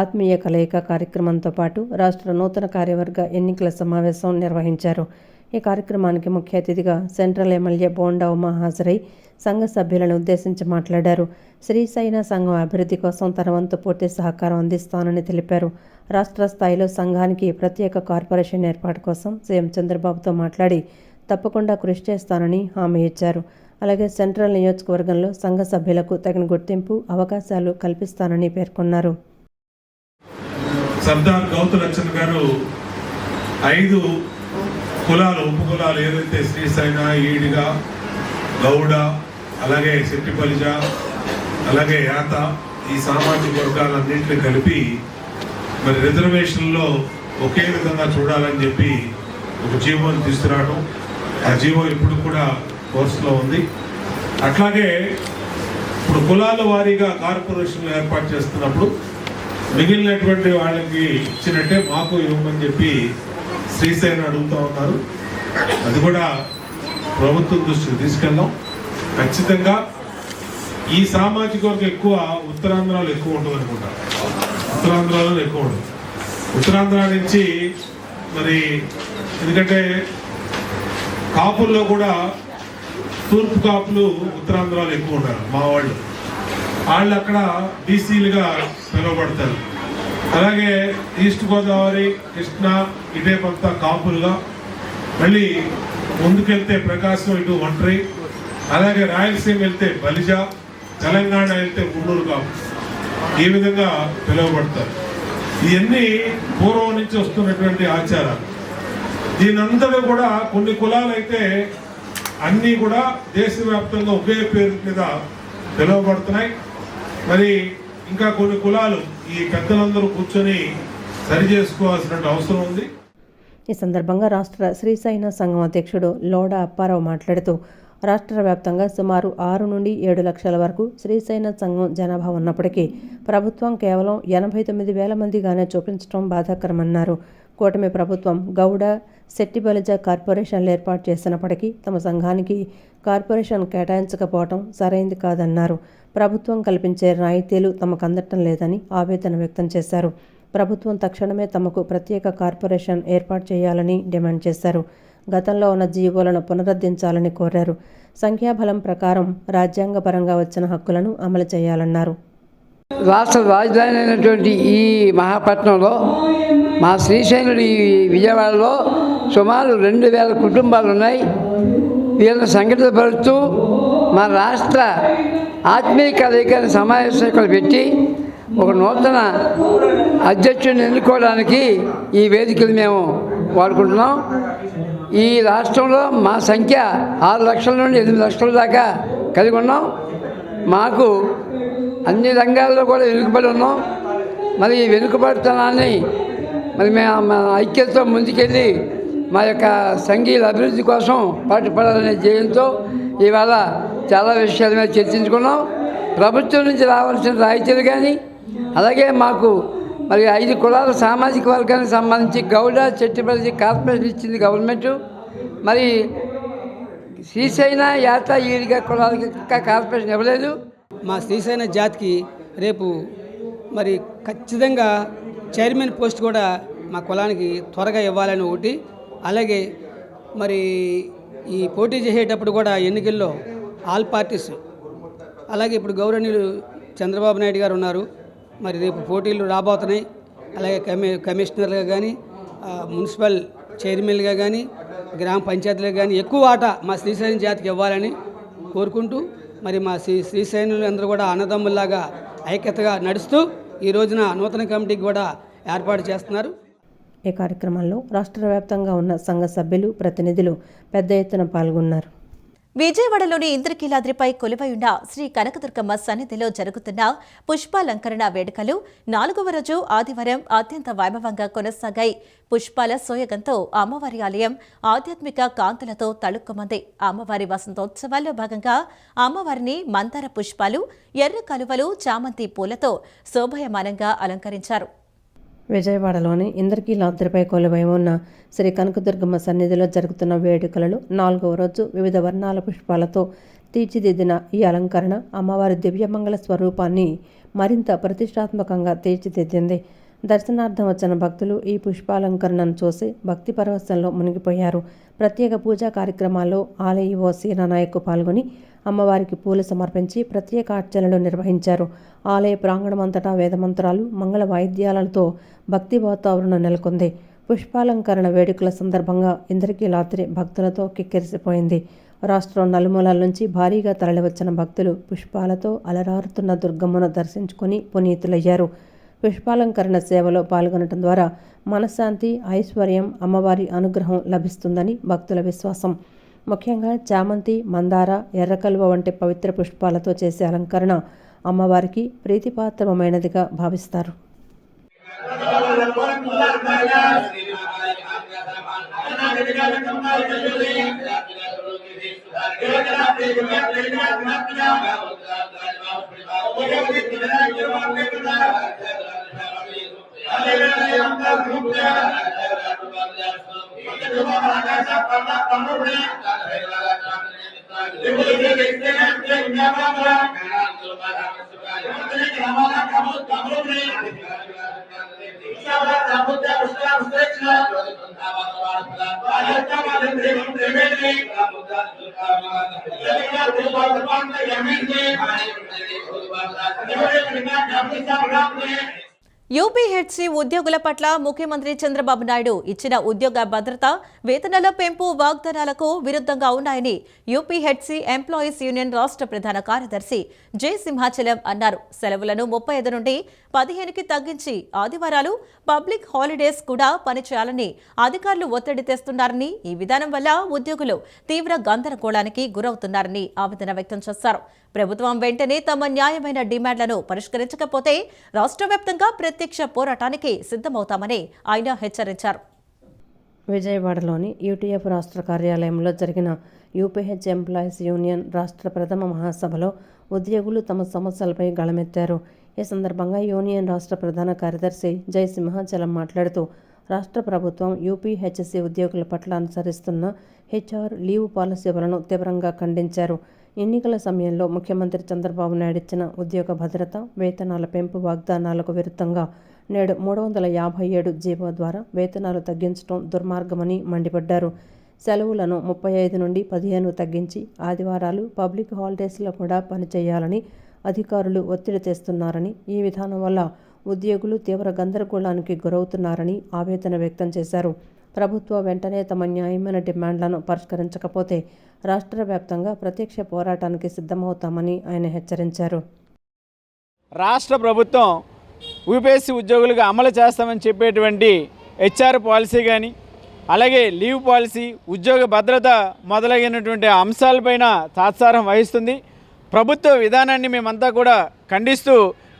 ఆత్మీయ కలయిక కార్యక్రమంతో పాటు రాష్ట్ర నూతన కార్యవర్గ ఎన్నికల సమావేశం నిర్వహించారు. ఈ కార్యక్రమానికి ముఖ్య అతిథిగా సెంట్రల్ ఎమ్మెల్యే బోండా ఉమా హాజరై సంఘ సభ్యులను ఉద్దేశించి మాట్లాడారు. శ్రీశైన సంఘం అభివృద్ధి కోసం తన వంతు పూర్తి సహకారం అందిస్తానని తెలిపారు. రాష్ట్ర స్థాయిలో సంఘానికి ప్రత్యేక కార్పొరేషన్ ఏర్పాటు కోసం సీఎం చంద్రబాబుతో మాట్లాడి తప్పకుండా కృషి చేస్తానని హామీ ఇచ్చారు. అలాగే సెంట్రల్ నియోజకవర్గంలో సంఘ సభ్యులకు తగిన గుర్తింపు అవకాశాలు కల్పిస్తానని పేర్కొన్నారు. సర్దార్ గౌతలక్ష్మణ్ గారు 5 కులాలు, ఉపకులాలు ఏదైతే శ్రీశైన, ఈడిగ, గౌడ, అలాగే శెట్టిపలిజ, అలాగే యాత, ఈ సామాజిక వర్గాలన్నింటినీ కలిపి మరి రిజర్వేషన్లో ఒకే విధంగా చూడాలని చెప్పి ఒక జీవోని తీసుకురావడం, ఆ జీవో ఇప్పుడు కూడా కోర్సులో ఉంది. అట్లాగే ఇప్పుడు కులాల వారీగా కార్పొరేషన్లు ఏర్పాటు చేస్తున్నప్పుడు మిగిలినటువంటి వాళ్ళకి ఇచ్చినట్టే మాకు ఇవ్వమని చెప్పి శ్రీశైన అడుగుతూ ఉన్నారు. అది కూడా ప్రభుత్వం దృష్టికి తీసుకెళ్దాం. ఖచ్చితంగా ఈ సామాజిక వర్గం ఎక్కువ ఉత్తరాంధ్రలో ఎక్కువ ఉంటుంది అనుకుంటా. ఉత్తరాంధ్రలో ఎక్కువ ఉంటుంది. ఉత్తరాంధ్ర నుంచి మరి ఎందుకంటే కాపుల్లో కూడా తూర్పు కాపులు ఉత్తరాంధ్రలో ఎక్కువ ఉంటారు. మా వాళ్ళు అక్కడ బీసీలుగా పిలువబడతారు. అలాగే ఈస్ట్ గోదావరి, కృష్ణా ఇటేపంతా కాపులుగా, మళ్ళీ ముందుకెళ్తే ప్రకాశం ఇటు ఒంటరి, అలాగే రాయలసీమ వెళ్తే బలిజ, తెలంగాణ వెళ్తే గుంటూరు కాపు, ఈ విధంగా పిలువబడతారు. ఇవన్నీ పూర్వం నుంచి వస్తున్నటువంటి ఆచారాలు. దీనంతటా కూడా కొన్ని కులాలు అయితే అన్నీ కూడా దేశవ్యాప్తంగా ఒకే పేరు మీద పిలువబడుతున్నాయి. మరి ఇంకా కొన్ని కులాలు ఈ పెద్దలందరూ కూర్చొని సరి చేసుకోవాల్సిన అవసరం ఉంది. ఈ సందర్భంగా రాష్ట్ర శ్రీశైన సంఘం అధ్యక్షుడు లోడ అప్పారావు మాట్లాడుతూ రాష్ట్ర వ్యాప్తంగా సుమారు 6 నుండి 7 లక్షల వరకు శ్రీశైన సంఘం జనాభా ఉన్నప్పటికీ ప్రభుత్వం కేవలం 89,000 మందిగానే చూపించడం బాధాకరమన్నారు. కూటమి ప్రభుత్వం గౌడ శెట్టిబలిజ కార్పొరేషన్లు ఏర్పాటు చేసినప్పటికీ తమ సంఘానికి కార్పొరేషన్ కేటాయించకపోవడం సరైంది కాదన్నారు. ప్రభుత్వం కల్పించే రాయితీలు తమకు అందటం లేదని ఆవేదన వ్యక్తం చేశారు. ప్రభుత్వం తక్షణమే తమకు ప్రత్యేక కార్పొరేషన్ ఏర్పాటు చేయాలని డిమాండ్ చేశారు. గతంలో ఉన్న జీవోలను పునరుద్ధరించాలని కోరారు. సంఖ్యాబలం ప్రకారం రాజ్యాంగపరంగా వచ్చిన హక్కులను అమలు చేయాలన్నారు. రాష్ట్ర రాజధాని అయినటువంటి ఈ మహాపట్నంలో మా శ్రీశైలుడి విజయవాడలో సుమారు 2000 కుటుంబాలు ఉన్నాయి. వీళ్ళని సంఘటితపరుస్తూ మా రాష్ట్ర ఆత్మీయ కలయికని సమావేశం పెట్టి ఒక నూతన అధ్యక్షుడిని ఎన్నుకోవడానికి ఈ వేదికలు మేము వాడుకుంటున్నాం. ఈ రాష్ట్రంలో మా సంఖ్య 6 లక్షల నుండి 8 లక్షల దాకా కలిగి ఉన్నాం. మాకు అన్ని రంగాల్లో కూడా వెనుకబడి ఉన్నాం. మరి ఈ వెనుకబడితనాన్ని మరి మేము ఐక్యతతో ముందుకెళ్ళి మా యొక్క సంఘీయుల అభివృద్ధి కోసం పాటుపడాలనే ధ్యేయంతో ఇవాళ చాలా విషయాల మీద చర్చించుకున్నాం. ప్రభుత్వం నుంచి రావాల్సిన రాయితీలు కానీ, అలాగే మాకు మరి 5 కులాల సామాజిక వర్గానికి సంబంధించి గౌడ చెట్టిబలిజ కార్పొరేషన్ ఇచ్చింది గవర్నమెంటు. మరి శ్రీశైన యాత ఈడిగా కులాలకి ఇంకా కార్పొరేషన్ ఇవ్వలేదు. మా శ్రీశైన జాతికి రేపు మరి ఖచ్చితంగా చైర్మన్ పోస్ట్ కూడా మా కులానికి త్వరగా ఇవ్వాలని ఒకటి. అలాగే మరి ఈ పోటీ చేసేటప్పుడు కూడా ఎన్నికల్లో ఆల్ పార్టీస్, అలాగే ఇప్పుడు గౌరవనీయులు చంద్రబాబు నాయుడు గారు ఉన్నారు. మరి రేపు పోటీలు రాబోతున్నాయి. అలాగే కమిషనర్గా కానీ, మున్సిపల్ చైర్మన్గా కానీ, గ్రామ పంచాయతీలకు కానీ ఎక్కువ వాటా మా శ్రీశైలం జాతికి ఇవ్వాలని కోరుకుంటూ, మరి మా శ్రీశైనులు అందరూ కూడా అన్నదమ్ముల్లాగా ఐక్యతగా నడుస్తూ ఈ రోజున నూతన కమిటీకి కూడా ఏర్పాటు చేస్తున్నారు. ఈ కార్యక్రమంలో రాష్ట్ర వ్యాప్తంగా ఉన్న సంఘ సభ్యులు, ప్రతినిధులు పెద్ద ఎత్తున పాల్గొన్నారు. విజయవాడలోని ఇంద్రకీలాద్రిపై కొలువైయున్న శ్రీ కనకదుర్గమ్మ సన్నిధిలో జరుగుతున్న పుష్పాలంకరణ వేడుకలు 4వ రోజు ఆదివారం అత్యంత వైభవంగా కొనసాగాయి. పుష్పాల సోయగంతో అమ్మవారి ఆలయం ఆధ్యాత్మిక కాంతులతో తళుక్కుమంది. అమ్మవారి వసంతోత్సవాల్లో భాగంగా అమ్మవారిని మందార పుష్పాలు, ఎర్ర కలువలు, చామంతి పూలతో శోభయమానంగా అలంకరించారు. విజయవాడలోని ఇంద్రకీలాద్రిపై కొలువై ఉన్న శ్రీ కనకదుర్గమ్మ సన్నిధిలో జరుగుతున్న వేడుకలలో 4వ రోజు వివిధ వర్ణాల పుష్పాలతో తీర్చిదిద్దిన ఈ అలంకరణ అమ్మవారి దివ్యమంగళ స్వరూపాన్ని మరింత ప్రతిష్టాత్మకంగా తీర్చిదిద్దింది. దర్శనార్థం వచ్చిన భక్తులు ఈ పుష్పాలంకరణను చూసి భక్తి పరవశంలో మునిగిపోయారు. ప్రత్యేక పూజా కార్యక్రమాల్లో ఆలయ ఈవో సీనానాయక్ పాల్గొని అమ్మవారికి పూలు సమర్పించి ప్రత్యేక అర్చనలు నిర్వహించారు. ఆలయ ప్రాంగణమంతటా వేదమంత్రాలు, మంగళ వాయిద్యాలతో భక్తి వాతావరణం నెలకొంది. పుష్పాలంకరణ వేడుకల సందర్భంగా ఇంద్రకీలాద్రి భక్తులతో కిక్కిరిసిపోయింది. రాష్ట్రం నలుమూలల నుంచి భారీగా తరలివచ్చిన భక్తులు పుష్పాలతో అలరారుతున్న దుర్గమ్మను దర్శించుకుని పునీతులయ్యారు. పుష్పాలంకరణ సేవలో పాల్గొనడం ద్వారా మనశ్శాంతి, ఐశ్వర్యం, అమ్మవారి అనుగ్రహం లభిస్తుందని భక్తుల విశ్వాసం. ముఖ్యంగా చామంతి, మందార, ఎర్రకలువ వంటి పవిత్ర పుష్పాలతో చేసే అలంకరణ అమ్మవారికి ప్రీతిపాత్రమైనదిగా భావిస్తారు. యూపీహెచ్సీ ఉద్యోగుల పట్ల ముఖ్యమంత్రి చంద్రబాబు నాయుడు ఇచ్చిన ఉద్యోగ భద్రత, వేతనాల పెంపు వాగ్దానాలకు విరుద్ధంగా ఉన్నాయని యూపీహెచ్సీ ఎంప్లాయీస్ యూనియన్ రాష్ట్ర ప్రధాన కార్యదర్శి జె సింహాచలం అన్నారు. సెలవులను 35 నుండి 15కి తగ్గించి ఆదివారాలు, పబ్లిక్ హాలిడేస్ కూడా పనిచేయాలని అధికారులు ఒత్తిడి తెస్తున్నారని, ఈ విధానం వల్ల ఉద్యోగులు తీవ్ర గందరగోళానికి గురవుతున్నారని ఆవేదన వ్యక్తం చేశారు. ప్రభుత్వం వెంటనే తమ న్యాయమైన డిమాండ్లను పరిష్కరించకపోతే రాష్ట్ర వ్యాప్తంగా ప్రత్యక్ష పోరాటానికి సిద్ధమవుతామని ఆయన హెచ్చరించారు. విజయవాడలోని యూటీఎఫ్ రాష్ట్ర కార్యాలయంలో జరిగిన యూపీహెచ్ ఎంప్లాయీస్ యూనియన్ రాష్ట్ర ప్రథమ మహాసభలో ఉద్యోగులు తమ సమస్యలపై గళమెత్తారు. ఈ సందర్భంగా యూనియన్ రాష్ట్ర ప్రధాన కార్యదర్శి జై సింహాచలం మాట్లాడుతూ రాష్ట్ర ప్రభుత్వం యూపీహెచ్సీ ఉద్యోగుల పట్ల అనుసరిస్తున్న హెచ్ఆర్ లీవ్ పాలసీలను తీవ్రంగా ఖండించారు. ఎన్నికల సమయంలో ముఖ్యమంత్రి చంద్రబాబు నాయుడు ఇచ్చిన ఉద్యోగ భద్రత, వేతనాల పెంపు వాగ్దానాలకు విరుద్ధంగా నేడు 357 జీవో ద్వారా వేతనాలు తగ్గించడం దుర్మార్గమని మండిపడ్డారు. సెలవులను 35 నుండి 15 తగ్గించి ఆదివారాలు, పబ్లిక్ హాలిడేస్లో కూడా పనిచేయాలని అధికారులు ఒత్తిడి తెస్తున్నారని, ఈ విధానం వల్ల ఉద్యోగులు తీవ్ర గందరగోళానికి గురవుతున్నారని ఆవేదన వ్యక్తం చేశారు. ప్రభుత్వం వెంటనే తమ న్యాయమైన డిమాండ్లను పరిష్కరించకపోతే రాష్ట్ర వ్యాప్తంగా ప్రత్యక్ష పోరాటానికి సిద్ధమవుతామని ఆయన హెచ్చరించారు. రాష్ట్ర ప్రభుత్వం యూపీఎస్సీ ఉద్యోగులుగా అమలు చేస్తామని చెప్పేటువంటి హెచ్ఆర్ పాలసీ కానీ, అలాగే లీవ్ పాలసీ, ఉద్యోగ భద్రత మొదలైనటువంటి అంశాలపైన తాత్సారం వహిస్తుంది. ప్రభుత్వ విధానాన్ని మేమంతా కూడా ఖండిస్తూ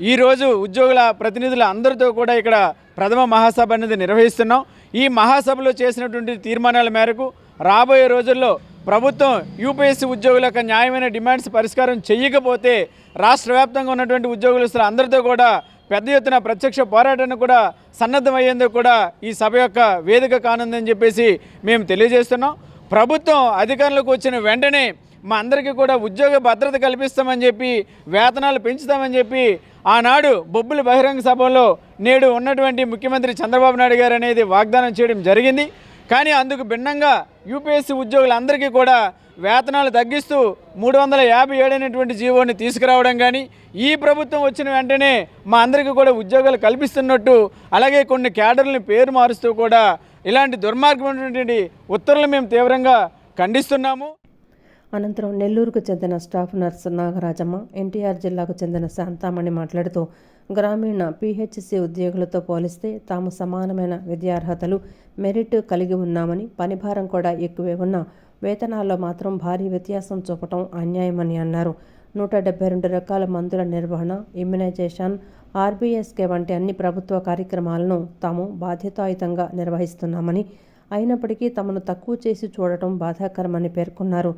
ఈరోజు ఉద్యోగుల ప్రతినిధుల అందరితో కూడా ఇక్కడ ప్రథమ మహాసభ అనేది నిర్వహిస్తున్నాం. ఈ మహాసభలో చేసినటువంటి తీర్మానాల మేరకు రాబోయే రోజుల్లో ప్రభుత్వం యూపీఎస్సీ ఉద్యోగుల యొక్క న్యాయమైన డిమాండ్స్ పరిష్కారం చేయకపోతే రాష్ట్ర వ్యాప్తంగా ఉన్నటువంటి ఉద్యోగులు అందరితో కూడా పెద్ద ఎత్తున ప్రత్యక్ష పోరాటాన్ని కూడా సన్నద్ధమయ్యేందుకు కూడా ఈ సభ యొక్క వేదిక కానుందని చెప్పేసి మేము తెలియజేస్తున్నాం. ప్రభుత్వం అధికారంలోకి వచ్చిన వెంటనే మా అందరికీ కూడా ఉద్యోగ భద్రత కల్పిస్తామని చెప్పి, వేతనాలు పెంచుతామని చెప్పి ఆనాడు బొబ్బుల బహిరంగ సభలో నేడు ఉన్నటువంటి ముఖ్యమంత్రి చంద్రబాబు నాయుడు గారు అనేది వాగ్దానం చేయడం జరిగింది. కానీ అందుకు భిన్నంగా యూపీఎస్సీ ఉద్యోగులందరికీ కూడా వేతనాలు తగ్గిస్తూ 357 అనేటువంటి జీవోని తీసుకురావడం కానీ, ఈ ప్రభుత్వం వచ్చిన వెంటనే మా అందరికీ కూడా ఉద్యోగాలు కల్పిస్తున్నట్టు, అలాగే కొన్ని క్యాడర్లని పేరు మారుస్తూ కూడా ఇలాంటి దుర్మార్గమైనటువంటి ఉత్తర్వులు మేము తీవ్రంగా ఖండిస్తున్నాము. అనంతరం నెల్లూరుకు చెందిన స్టాఫ్ నర్స్ నాగరాజమ్మ, ఎన్టీఆర్ జిల్లాకు చెందిన శాంతామణి మాట్లాడుతూ గ్రామీణ పీహెచ్సీ ఉద్యోగులతో పోలిస్తే తాము సమానమైన విద్యార్హతలు, మెరిట్ కలిగి ఉన్నామని, పనిభారం కూడా ఎక్కువే ఉన్నా వేతనాల్లో మాత్రం భారీ వ్యత్యాసం చూపటం అన్యాయమని అన్నారు. 172 రకాల మందుల నిర్వహణ, ఇమ్యునైజేషన్, ఆర్బీఎస్కే వంటి అన్ని ప్రభుత్వ కార్యక్రమాలను తాము బాధ్యతాయుతంగా నిర్వహిస్తున్నామని, అయినప్పటికీ తమను తక్కువ చేసి చూడటం బాధాకరమని పేర్కొన్నారు.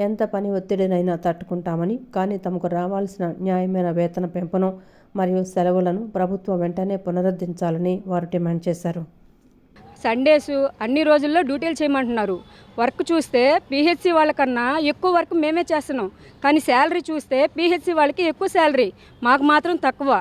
ఎంత పని ఒత్తిడినైనా తట్టుకుంటామని, కానీ తమకు రావాల్సిన న్యాయమైన వేతన పెంపును మరియు సెలవులను ప్రభుత్వం వెంటనే పునరుద్ధరించాలని వారు డిమాండ్ చేశారు. సండేస్ అన్ని రోజుల్లో డ్యూటీలు చేయమంటున్నారు. వర్క్ చూస్తే పీహెచ్సీ వాళ్ళకన్నా ఎక్కువ వర్క్ మేమే చేస్తున్నాం, కానీ శాలరీ చూస్తే పీహెచ్సీ వాళ్ళకి ఎక్కువ శాలరీ, మాకు మాత్రం తక్కువ.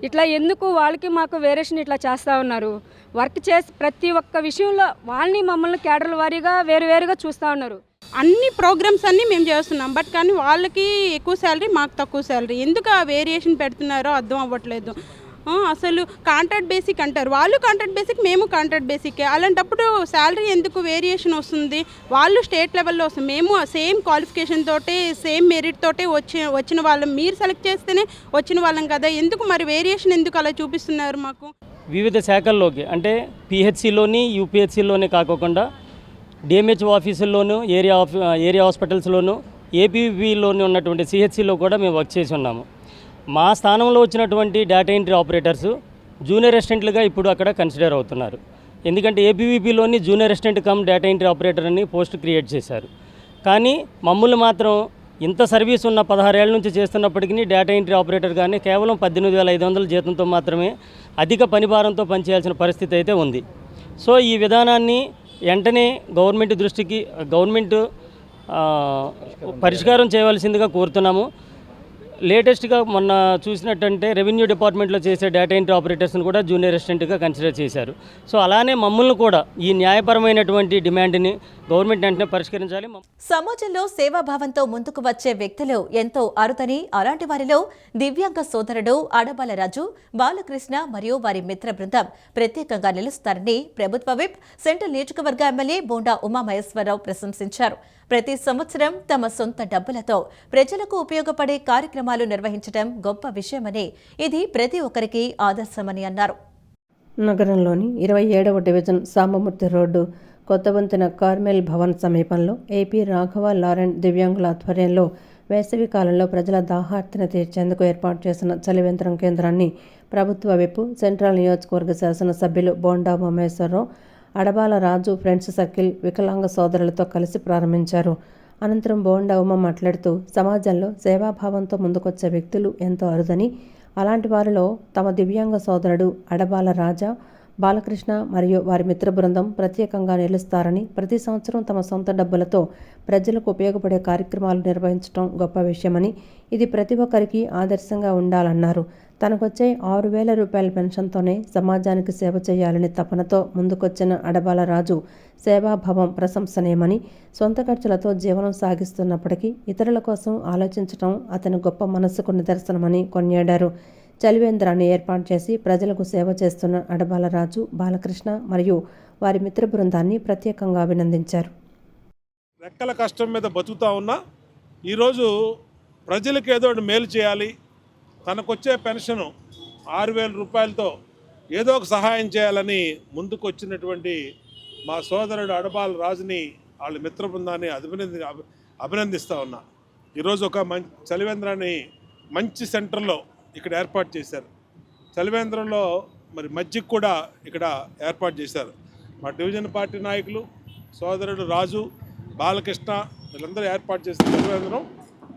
ఇట్లా ఎందుకు వాళ్ళకి మాకు వేరియేషన్ ఇట్లా చేస్తూ ఉన్నారు? వర్క్ చేసి ప్రతి ఒక్క విషయంలో వాళ్ళని మమ్మల్ని క్యాడర్ల వారీగా వేరువేరుగా చూస్తూ ఉన్నారు. అన్ని ప్రోగ్రామ్స్ అన్నీ మేము చేస్తున్నాం, బట్ కానీ వాళ్ళకి ఎక్కువ శాలరీ, మాకు తక్కువ శాలరీ. ఎందుకు ఆ వేరియేషన్ పెడుతున్నారో అర్థం అవ్వట్లేదు. అసలు కాంట్రాక్ట్ బేసిక్ అంటారు, వాళ్ళు కాంట్రాక్ట్ బేసిక్, మేము కాంట్రాక్ట్ బేసిక్. అలాంటప్పుడు శాలరీ ఎందుకు వేరియేషన్ వస్తుంది? వాళ్ళు స్టేట్ లెవెల్లో వస్తుంది, మేము సేమ్ క్వాలిఫికేషన్ తోటి, సేమ్ మెరిట్ తోటి వచ్చిన వాళ్ళం. మీరు సెలెక్ట్ చేస్తేనే వచ్చిన వాళ్ళం కదా, ఎందుకు మరి వేరియేషన్ ఎందుకు అలా చూపిస్తున్నారు మాకు? వివిధ శాఖల్లోకి అంటే పిహెచ్సిలోని, యూపీహెచ్సిలోనే కాకుండా డిఎంహెచ్ ఆఫీసుల్లోనూ, ఏరియా హాస్పిటల్స్లోనూ, ఏపీవీలోనూ ఉన్నటువంటి సిహెచ్సిలో కూడా మేము వర్క్ చేసి ఉన్నాము. మా స్థానంలో వచ్చినటువంటి డేటా ఎంట్రీ ఆపరేటర్స్ జూనియర్ అసిస్టెంట్లుగా ఇప్పుడు అక్కడ కన్సిడర్ అవుతున్నారు. ఎందుకంటే ఏపీవీపీలోని junior assistant cum data entry operator అని పోస్ట్ క్రియేట్ చేశారు. కానీ మమ్మల్ని మాత్రం ఇంత సర్వీస్ ఉన్న 16 ఏళ్ల నుంచి చేస్తున్నప్పటికీ డేటా ఎంట్రీ ఆపరేటర్ కానీ కేవలం 18,500 జీతంతో మాత్రమే అధిక పనిభారంతో పనిచేయాల్సిన పరిస్థితి అయితే ఉంది. సో ఈ విధానాన్ని వెంటనే గవర్నమెంట్ పరిష్కారం చేయవలసిందిగా కోరుతున్నాము. లేటెస్ట్గా మొన్న చూసినట్టంటే రెవెన్యూ డిపార్ట్మెంట్లో చేసే డేటా ఎంట్రీ ఆపరేటర్స్ని కూడా జూనియర్ అసిస్టెంట్గా కన్సిడర్ చేశారు. సో అలానే మమ్మల్ని కూడా ఈ న్యాయపరమైనటువంటి డిమాండ్ని గవర్నమెంట్ వెంటనే పరిష్కరించాలి. సమాజంలో సేవాభావంతో ముందుకు వచ్చే వ్యక్తులు ఎంతో అరుదని, అలాంటి వారిలో దివ్యాంగ సోదరుడు అడబాల రాజు, బాలకృష్ణ మరియు వారి మిత్ర బృందం ప్రత్యేకంగా నిలుస్తారని ప్రభుత్వ విప్, సెంట్రల్ నియోజకవర్గ ఎమ్మెల్యే బోండా ఉమామహేశ్వరరావు ప్రశంసించారు. ప్రతి సంవత్సరం తమ సొంత డబ్బులతో ప్రజలకు ఉపయోగపడే కార్యక్రమాలు నిర్వహించడం గొప్ప విషయమని, ఇది ప్రతి ఒక్కరికి ఆదర్శమని అన్నారు. నగరంలోని 27వ division Sambamurthy road కొత్తవంతెన Carmel Bhavan సమీపంలో ఏపీ రాఘవ లారెన్ దివ్యాంగుల ఆధ్వర్యంలో వేసవి కాలంలో ప్రజల దాహార్తిని తీర్చేందుకు ఏర్పాటు చేసిన చలివేంద్రం కేంద్రాన్ని ప్రభుత్వ విప్, సెంట్రల్ నియోజకవర్గ శాసనసభ్యులు బోండా ఉమామహేశ్వరరావు, అడబాల రాజు ఫ్రెండ్స్ సర్కిల్ వికలాంగ సోదరులతో కలిసి ప్రారంభించారు. అనంతరం బోండా ఉమ మాట్లాడుతూ సమాజంలో సేవాభావంతో ముందుకొచ్చే వ్యక్తులు ఎంతో అరుదని, అలాంటి వారిలో తమ దివ్యాంగ సోదరుడు అడబాల రాజా బాలకృష్ణ మరియు వారి మిత్ర బృందం ప్రత్యేకంగా నిలుస్తారని, ప్రతి సంవత్సరం తమ సొంత డబ్బులతో ప్రజలకు ఉపయోగపడే కార్యక్రమాలు నిర్వహించడం గొప్ప విషయమని, ఇది ప్రతి ఒక్కరికి ఆదర్శంగా ఉండాలన్నారు. తనకొచ్చే 6,000 రూపాయల పెన్షన్తోనే సమాజానికి సేవ చేయాలని తపనతో ముందుకొచ్చిన అడబాల రాజు సేవాభావం ప్రశంసనీయమని, సొంత ఖర్చులతో జీవనం సాగిస్తున్నప్పటికీ ఇతరుల కోసం ఆలోచించడం అతని గొప్ప మనస్సుకు నిదర్శనమని కొనియాడారు. చలివేంద్రాన్ని ఏర్పాటు చేసి ప్రజలకు సేవ చేస్తున్న అడబాల రాజు, బాలకృష్ణ మరియు వారి మిత్ర బృందాన్ని ప్రత్యేకంగా అభినందించారు. రెక్కల కష్టం మీద బతుకుతా ఉన్నా ఈరోజు ప్రజలకు ఏదో మేలు చేయాలి, తనకొచ్చే పెన్షను 6,000 రూపాయలతో ఏదో ఒక సహాయం చేయాలని ముందుకు వచ్చినటువంటి మా సోదరుడు అడబాల రాజుని, వాళ్ళ మిత్ర బృందాన్ని అభినందిస్తూ ఉన్నా. ఈరోజు ఒక చలివేంద్రాన్ని మంచి సెంటర్లో ఇక్కడ ఏర్పాటు చేశారు. చలివేంద్రంలో మరి మజ్జిగ కూడా ఇక్కడ ఏర్పాటు చేశారు. మా డివిజన్ పార్టీ నాయకులు సోదరుడు రాజు, బాలకృష్ణ వీళ్ళందరూ ఏర్పాటు చేసిన చలివేంద్రం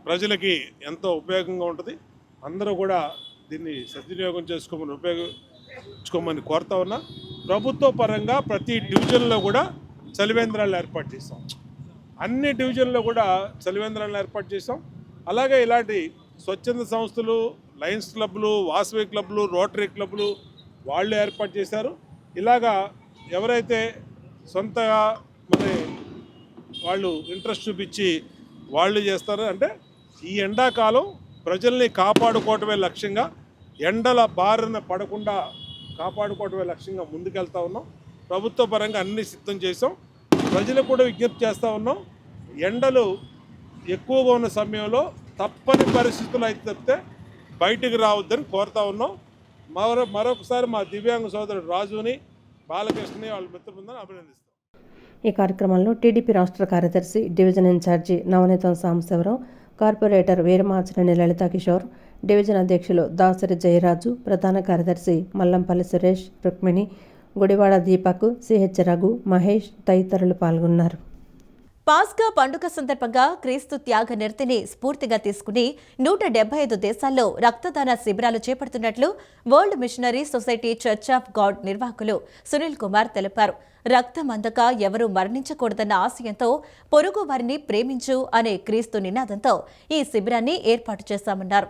ప్రజలకి ఎంతో ఉపయోగంగా ఉంటుంది. అందరూ కూడా దీన్ని సద్వినియోగం ఉపయోగించుకోమని కోరుతా ఉన్నా. ప్రభుత్వ పరంగా ప్రతి డివిజన్లో కూడా చలివేంద్రాలు ఏర్పాటు చేస్తాం. అన్ని డివిజన్లో కూడా చలివేంద్రాలను ఏర్పాటు చేస్తాం. అలాగే ఇలాంటి స్వచ్ఛంద సంస్థలు, లయన్స్ క్లబ్లు, వాసవి క్లబ్లు, రోటరీ క్లబ్లు వాళ్ళు ఏర్పాటు చేశారు. ఇలాగా ఎవరైతే సొంతగా మరి వాళ్ళు ఇంట్రెస్ట్ చూపించి వాళ్ళు చేస్తారో, అంటే ఈ ఎండాకాలం ప్రజల్ని కాపాడుకోవటమే లక్ష్యంగా, ఎండల బారిన పడకుండా కాపాడుకోవటమే లక్ష్యంగా ముందుకెళ్తా ఉన్నాం. ప్రభుత్వ పరంగా అన్ని సిద్ధం చేసాం. ప్రజలకు కూడా విజ్ఞప్తి చేస్తూ ఉన్నాం, ఎండలు ఎక్కువగా ఉన్న సమయంలో తప్పని పరిస్థితులు అయితే తప్పితే బయటికి రావద్దని కోరుతా ఉన్నాం. మరొకసారి మా దివ్యాంగ సోదరుడు రాజుని, బాలకృష్ణని వాళ్ళ మిత్ర బృందాన్ని అభినందిస్తాం. ఈ కార్యక్రమంలో టీడీపీ రాష్ట్ర కార్యదర్శి, division incharge Navaneetham Sambasiva Rao, corporator Veeramachineni Lalitha Kishore, division అధ్యక్షులు దాసరి జయరాజు, ప్రధాన కార్యదర్శి మల్లంపల్లి సురేష్, రుక్మిణి, గుడివాడ దీపక్, సిహెచ్ రఘు, మహేష్ తదితరులు పాల్గొన్నారు. పాస్కా పండుగ సందర్భంగా క్రీస్తు త్యాగ నిరతిని స్ఫూర్తిగా తీసుకుని 175 దేశాల్లో రక్తదాన శిబిరాలు చేపడుతున్నట్లు world missionary society church of God నిర్వాహకులు సునీల్ కుమార్ తెలిపారు. రక్తం అందక ఎవరూ మరణించకూడదన్న ఆశయంతో పొరుగు వారిని ప్రేమించు అనే క్రీస్తు నినాదంతో ఈ శిబిరాన్ని ఏర్పాటు చేశామన్నారు.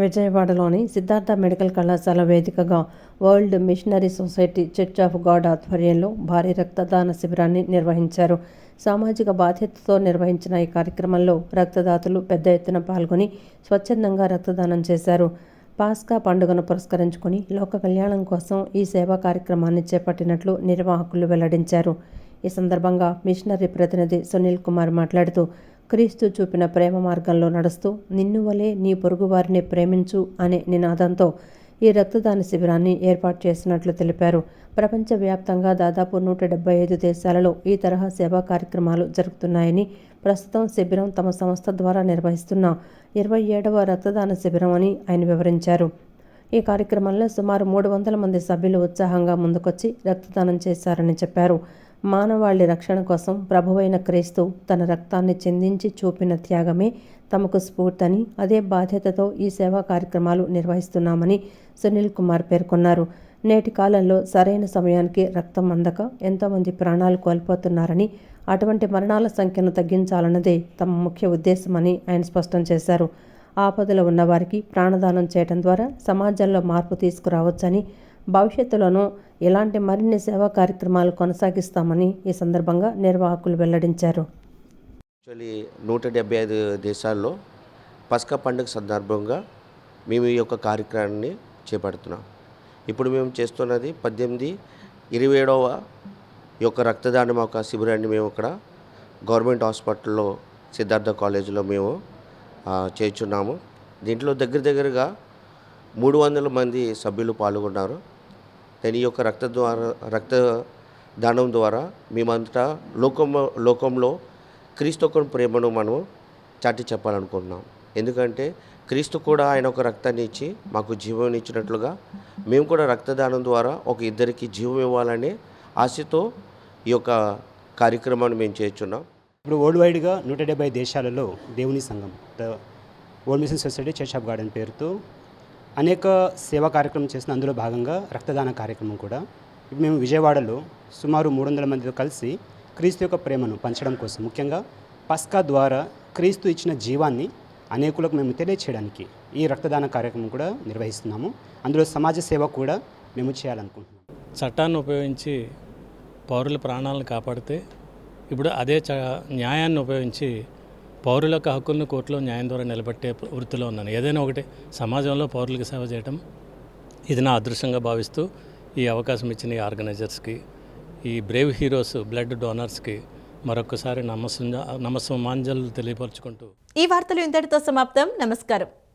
విజయవాడలోని సిద్ధార్థ మెడికల్ కళాశాల వేదికగా world missionary society church of God ఆధ్వర్యంలో భారీ రక్తదాన శిబిరాన్ని నిర్వహించారు. సామాజిక బాధ్యతతో నిర్వహించిన ఈ కార్యక్రమంలో రక్తదాతలు పెద్ద ఎత్తున పాల్గొని స్వచ్ఛందంగా రక్తదానం చేశారు. పాస్కా పండుగను పురస్కరించుకొని లోక కళ్యాణం కోసం ఈ సేవా కార్యక్రమాన్ని చేపట్టినట్లు నిర్వాహకులు వెల్లడించారు. ఈ సందర్భంగా మిషనరీ ప్రతినిధి సునీల్ కుమార్ మాట్లాడుతూ, క్రీస్తు చూపిన ప్రేమ మార్గంలో నడుస్తూ నిన్ను వలే నీ పొరుగువారిని ప్రేమించు అనే నినాదంతో ఈ రక్తదాన శిబిరాన్ని ఏర్పాటు చేసినట్లు తెలిపారు. ప్రపంచవ్యాప్తంగా దాదాపు 175 దేశాలలో ఈ తరహా సేవా కార్యక్రమాలు జరుగుతున్నాయని, ప్రస్తుతం శిబిరం తమ సంస్థ ద్వారా నిర్వహిస్తున్న 27వ రక్తదాన శిబిరం అని ఆయన వివరించారు. ఈ కార్యక్రమంలో సుమారు 300 మంది సభ్యులు ఉత్సాహంగా ముందుకొచ్చి రక్తదానం చేశారని చెప్పారు. మానవాళి రక్షణ కోసం ప్రభువైన క్రీస్తు తన రక్తాన్ని చిందించి చూపిన త్యాగమే తమకు స్ఫూర్తని, అదే బాధ్యతతో ఈ సేవా కార్యక్రమాలు నిర్వహిస్తున్నామని సునీల్ కుమార్ పేర్కొన్నారు. నేటి కాలంలో సరైన సమయానికి రక్తం అందక ఎంతోమంది ప్రాణాలు కోల్పోతున్నారని, అటువంటి మరణాల సంఖ్యను తగ్గించాలన్నదే తమ ముఖ్య ఉద్దేశమని ఆయన స్పష్టం చేశారు. ఆపదలో ఉన్నవారికి ప్రాణదానం చేయడం ద్వారా సమాజంలో మార్పు తీసుకురావచ్చని, భవిష్యత్తులోనూ ఇలాంటి మరిన్ని సేవా కార్యక్రమాలు కొనసాగిస్తామని ఈ సందర్భంగా నిర్వాహకులు వెల్లడించారు. యాక్చువల్లీ 175 దేశాల్లో పస్కా పండుగ సందర్భంగా మేము ఈ యొక్క కార్యక్రమాన్ని చేపడుతున్నాం. ఇప్పుడు మేము చేస్తున్నది 27వ ఈ యొక్క రక్తదానం ఒక శిబిరాన్ని మేము ఇక్కడ గవర్నమెంట్ హాస్పిటల్లో సిద్ధార్థ కాలేజీలో మేము చేస్తున్నాము. దీంట్లో దగ్గరగా 300 మంది సభ్యులు పాల్గొన్నారు. నేను ఈ యొక్క రక్తదానం ద్వారా మేమంతా లోకంలో క్రీస్తు యొక్క ప్రేమను మనం చాటి చెప్పాలనుకుంటున్నాం. ఎందుకంటే క్రీస్తు కూడా ఆయన ఒక రక్తాన్ని ఇచ్చి మాకు జీవం ఇచ్చినట్లుగా మేము కూడా రక్తదానం ద్వారా ఒక ఇద్దరికి జీవం ఇవ్వాలనే ఆశతో ఈ యొక్క కార్యక్రమాన్ని మేము చేస్తున్నాం. ఇప్పుడు వరల్డ్ వైడ్గా 170 దేశాలలో దేవుని సంఘం world mission society church of God అనే పేరుతో అనేక సేవా కార్యక్రమం చేసిన అందులో భాగంగా రక్తదాన కార్యక్రమం కూడా ఇప్పుడు మేము విజయవాడలో సుమారు 300 మందితో కలిసి క్రీస్తు యొక్క ప్రేమను పంచడం కోసం, ముఖ్యంగా పస్కా ద్వారా క్రీస్తు ఇచ్చిన జీవాన్ని అనేకులకు మేము తెలియచేయడానికి ఈ రక్తదాన కార్యక్రమం కూడా నిర్వహిస్తున్నాము. అందులో సమాజ సేవ కూడా మేము చేయాలనుకుంటున్నాము. చట్టాన్ని ఉపయోగించి పౌరుల ప్రాణాలను కాపాడితే ఇప్పుడు అదే న్యాయాన్ని ఉపయోగించి పౌరుల యొక్క హక్కులను కోర్టులో న్యాయం ద్వారా నిలబెట్టే వృత్తిలో ఉన్నాను. ఏదైనా ఒకటి సమాజంలో పౌరులకు సేవ చేయడం ఇది నా అదృష్టంగా భావిస్తూ ఈ అవకాశం ఇచ్చిన ఈ ఆర్గనైజర్స్కి, ఈ బ్రేవ్ హీరోస్ బ్లడ్ డోనర్స్కి మరొకసారి నమస్సుమాంజలు తెలియపరుచుకుంటూ ఈ వార్తలు ఇంతటితో సమాప్తం. నమస్కారం.